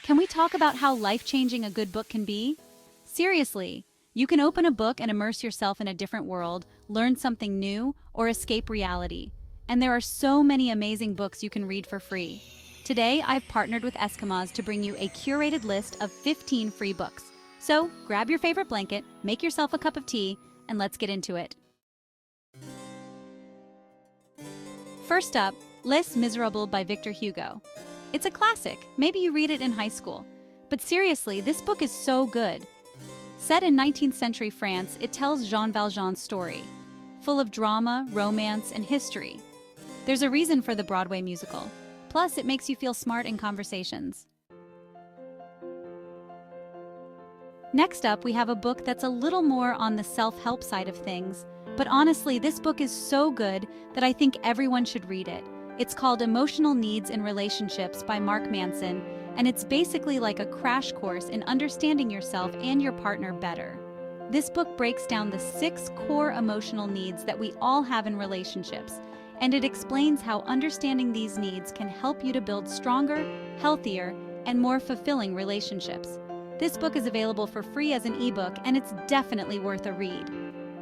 can we talk about how life-changing a good book can be? Seriously, you can open a book and immerse yourself in a different world, learn something new, or escape reality. And there are so many amazing books you can read for free. Today, I've partnered with Eskemoz to bring you a curated list of 15 free books. So, grab your favorite blanket, make yourself a cup of tea, and let's get into it. First up, Les Miserables by Victor Hugo. It's a classic, maybe you read it in high school. But seriously, this book is so good. Set in 19th century France, it tells Jean Valjean's story, full of drama, romance, and history. There's a reason for the Broadway musical. Plus, it makes you feel smart in conversations. Next up, we have a book that's a little more on the self-help side of things, but honestly, this book is so good that I think everyone should read it. It's called Emotional Needs in Relationships by Mark Manson, and it's basically like a crash course in understanding yourself and your partner better. This book breaks down the 6 core emotional needs that we all have in relationships, and it explains how understanding these needs can help you to build stronger, healthier, and more fulfilling relationships. This book is available for free as an ebook, and it's definitely worth a read.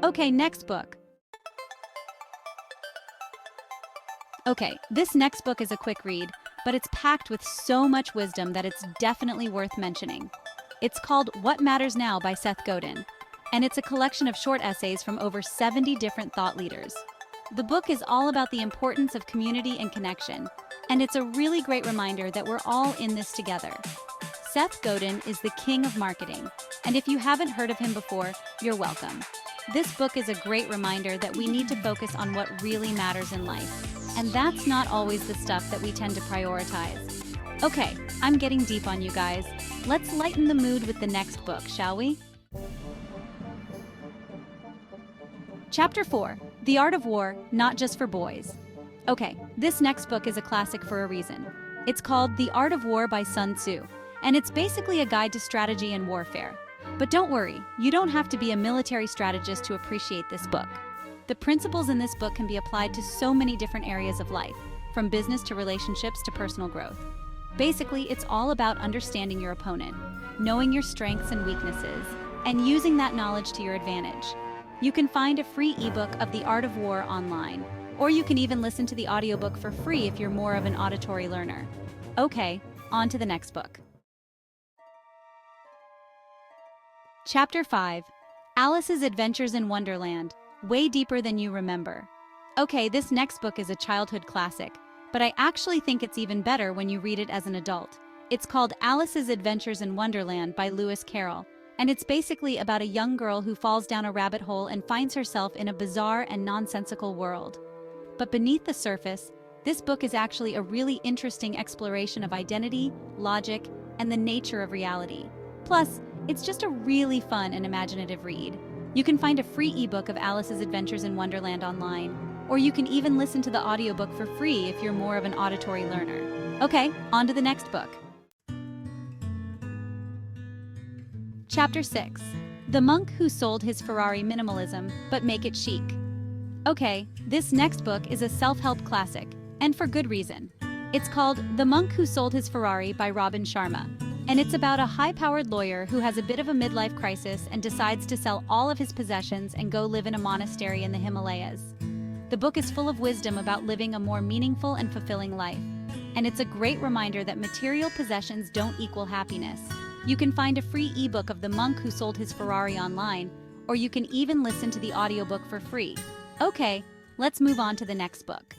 Okay, next book. Okay, this next book is a quick read, but it's packed with so much wisdom that it's definitely worth mentioning. It's called What Matters Now by Seth Godin, and it's a collection of short essays from over 70 different thought leaders. The book is all about the importance of community and connection, and it's a really great reminder that we're all in this together. Seth Godin is the king of marketing, and if you haven't heard of him before, you're welcome. This book is a great reminder that we need to focus on what really matters in life, and that's not always the stuff that we tend to prioritize. Okay, I'm getting deep on you guys. Let's lighten the mood with the next book, shall we? Chapter 4, The Art of War, Not Just for Boys. Okay, this next book is a classic for a reason. It's called The Art of War by Sun Tzu, and it's basically a guide to strategy and warfare. But don't worry, you don't have to be a military strategist to appreciate this book. The principles in this book can be applied to so many different areas of life, from business to relationships to personal growth. Basically, it's all about understanding your opponent, knowing your strengths and weaknesses, and using that knowledge to your advantage. You can find a free ebook of The Art of War online, or you can even listen to the audiobook for free if you're more of an auditory learner. Okay, on to the next book. Chapter 5, Alice's Adventures in Wonderland, Way Deeper Than You Remember. Okay, this next book is a childhood classic, but I actually think it's even better when you read it as an adult. It's called Alice's Adventures in Wonderland by Lewis Carroll, and it's basically about a young girl who falls down a rabbit hole and finds herself in a bizarre and nonsensical world. But beneath the surface, this book is actually a really interesting exploration of identity, logic, and the nature of reality. Plus, it's just a really fun and imaginative read. You can find a free ebook of Alice's Adventures in Wonderland online, or you can even listen to the audiobook for free if you're more of an auditory learner. Okay, on to the next book. Chapter 6, The Monk Who Sold His Ferrari Minimalism, But Make It Chic. Okay, this next book is a self-help classic, and for good reason. It's called The Monk Who Sold His Ferrari by Robin Sharma. And it's about a high-powered lawyer who has a bit of a midlife crisis and decides to sell all of his possessions and go live in a monastery in the Himalayas. The book is full of wisdom about living a more meaningful and fulfilling life. And it's a great reminder that material possessions don't equal happiness. You can find a free ebook of The Monk Who Sold His Ferrari online, or you can even listen to the audiobook for free. Okay, let's move on to the next book.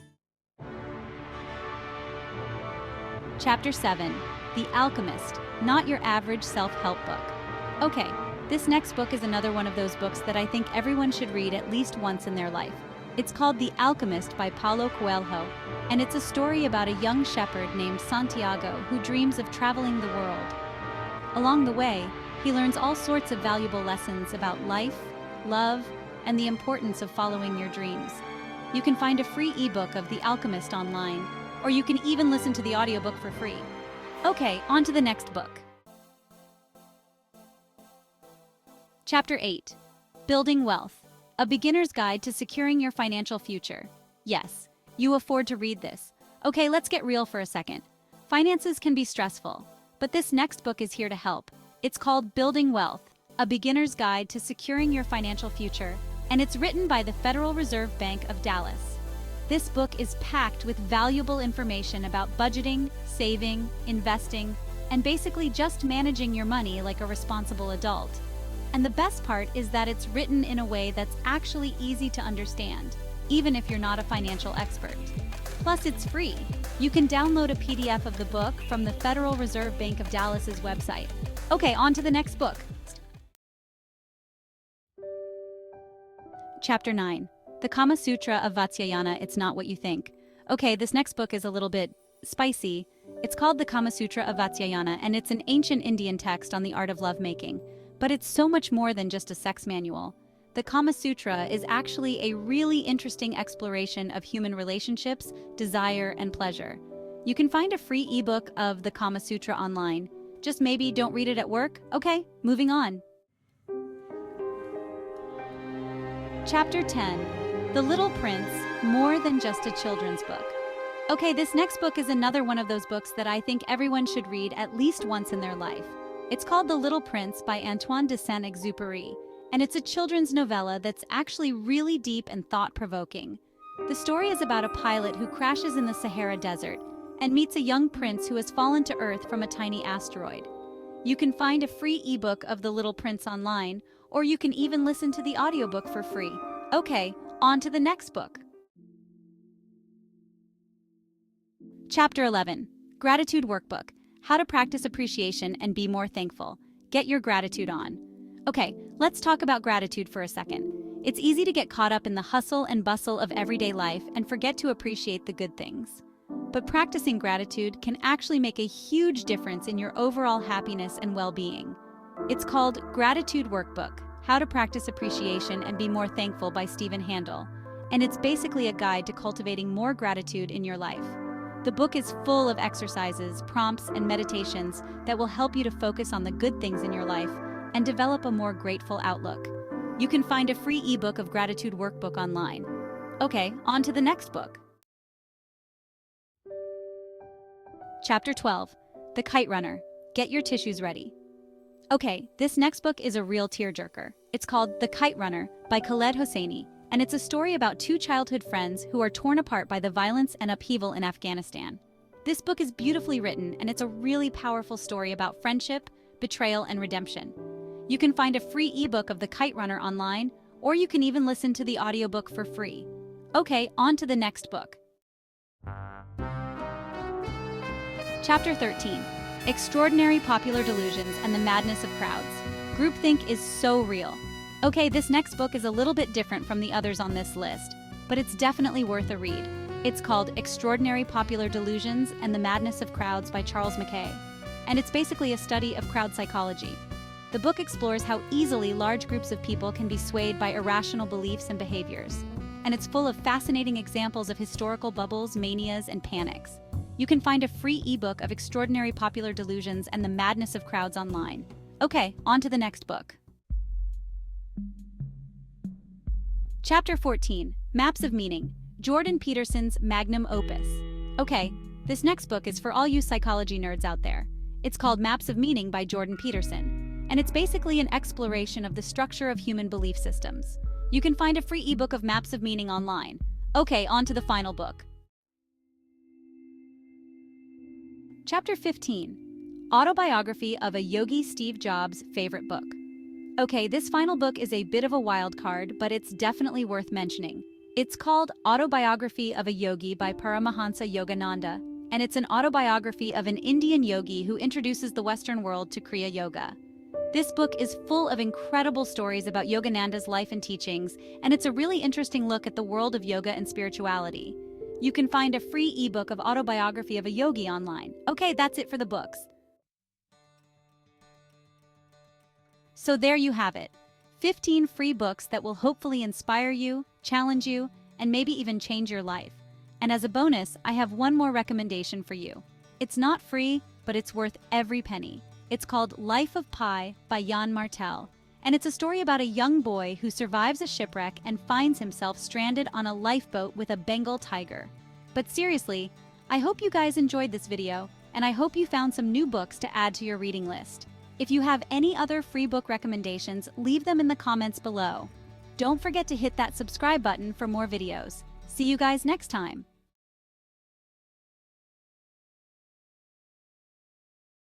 Chapter 7, The Alchemist, Not Your Average Self-Help Book. Okay, this next book is another one of those books that I think everyone should read at least once in their life. It's called The Alchemist by Paulo Coelho, and it's a story about a young shepherd named Santiago who dreams of traveling the world. Along the way, he learns all sorts of valuable lessons about life, love, and the importance of following your dreams. You can find a free ebook of The Alchemist online, or you can even listen to the audiobook for free. Okay, on to the next book. Chapter 8, Building Wealth, A Beginner's Guide to Securing Your Financial Future. Yes, you afford to read this. Okay, let's get real for a second. Finances can be stressful, But this next book is here to help. It's called Building Wealth, A Beginner's Guide to Securing Your Financial Future, and it's written by the Federal Reserve Bank of Dallas. This book is packed with valuable information about budgeting, saving, investing, and basically just managing your money like a responsible adult. And the best part is that it's written in a way that's actually easy to understand, even if you're not a financial expert. Plus, it's free. You can download a PDF of the book from the Federal Reserve Bank of Dallas's website. Okay, on to the next book. Chapter 9. The Kama Sutra of Vatsyayana, It's Not What You Think. Okay, this next book is a little bit spicy. It's called the Kama Sutra of Vatsyayana, and it's an ancient Indian text on the art of lovemaking. But it's so much more than just a sex manual. The Kama Sutra is actually a really interesting exploration of human relationships, desire, and pleasure. You can find a free ebook of the Kama Sutra online. Just maybe don't read it at work? Okay, moving on. Chapter 10. The Little Prince, More Than Just a Children's Book. Okay, this next book is another one of those books that I think everyone should read at least once in their life. It's called The Little Prince by Antoine de Saint-Exupéry, and it's a children's novella that's actually really deep and thought-provoking. The story is about a pilot who crashes in the Sahara Desert and meets a young prince who has fallen to Earth from a tiny asteroid. You can find a free ebook of The Little Prince online, or you can even listen to the audiobook for free. Okay, on to the next book. Chapter 11. Gratitude Workbook. How to Practice Appreciation and Be More Thankful. Get your gratitude on. Okay, let's talk about gratitude for a second. It's easy to get caught up in the hustle and bustle of everyday life and forget to appreciate the good things. But practicing gratitude can actually make a huge difference in your overall happiness and well-being. It's called Gratitude Workbook, How to Practice Appreciation and Be More Thankful by Stephen Handel, and it's basically a guide to cultivating more gratitude in your life. The book is full of exercises, prompts, and meditations that will help you to focus on the good things in your life and develop a more grateful outlook. You can find a free ebook of Gratitude Workbook online. Okay, on to the next book. Chapter 12. The Kite Runner. Get your tissues ready. Okay, this next book is a real tearjerker. It's called The Kite Runner by Khaled Hosseini, and it's a story about two childhood friends who are torn apart by the violence and upheaval in Afghanistan. This book is beautifully written, and it's a really powerful story about friendship, betrayal, and redemption. You can find a free ebook of The Kite Runner online, or you can even listen to the audiobook for free. Okay, on to the next book. Chapter 13. Extraordinary Popular Delusions and the Madness of Crowds. Groupthink is so real. Okay, this next book is a little bit different from the others on this list, but it's definitely worth a read. It's called Extraordinary Popular Delusions and the Madness of Crowds by Charles Mackay, and it's basically a study of crowd psychology. The book explores how easily large groups of people can be swayed by irrational beliefs and behaviors, and it's full of fascinating examples of historical bubbles, manias, and panics. You can find a free ebook of Extraordinary Popular Delusions and the Madness of Crowds online. Okay, on to the next book. Chapter 14. Maps of Meaning. Jordan Peterson's Magnum Opus. Okay, this next book is for all you psychology nerds out there. It's called Maps of Meaning by Jordan Peterson, and it's basically an exploration of the structure of human belief systems. You can find a free ebook of Maps of Meaning online. Okay, on to the final book. Chapter 15. Autobiography of a Yogi, Steve Jobs' Favorite Book. Okay, this final book is a bit of a wild card, but it's definitely worth mentioning. It's called Autobiography of a Yogi by Paramahansa Yogananda, and it's an autobiography of an Indian yogi who introduces the Western world to Kriya Yoga. This book is full of incredible stories about Yogananda's life and teachings, and it's a really interesting look at the world of yoga and spirituality. You can find a free ebook of Autobiography of a Yogi online. Okay, that's it for the books. So there you have it. 15 free books that will hopefully inspire you, challenge you, and maybe even change your life. And as a bonus, I have one more recommendation for you. It's not free, but it's worth every penny. It's called Life of Pi by Jan Martel, and it's a story about a young boy who survives a shipwreck and finds himself stranded on a lifeboat with a Bengal tiger. But seriously, I hope you guys enjoyed this video. and I hope you found some new books to add to your reading list. If you have any other free book recommendations, leave them in the comments below. Don't forget to hit that subscribe button for more videos. See you guys next time.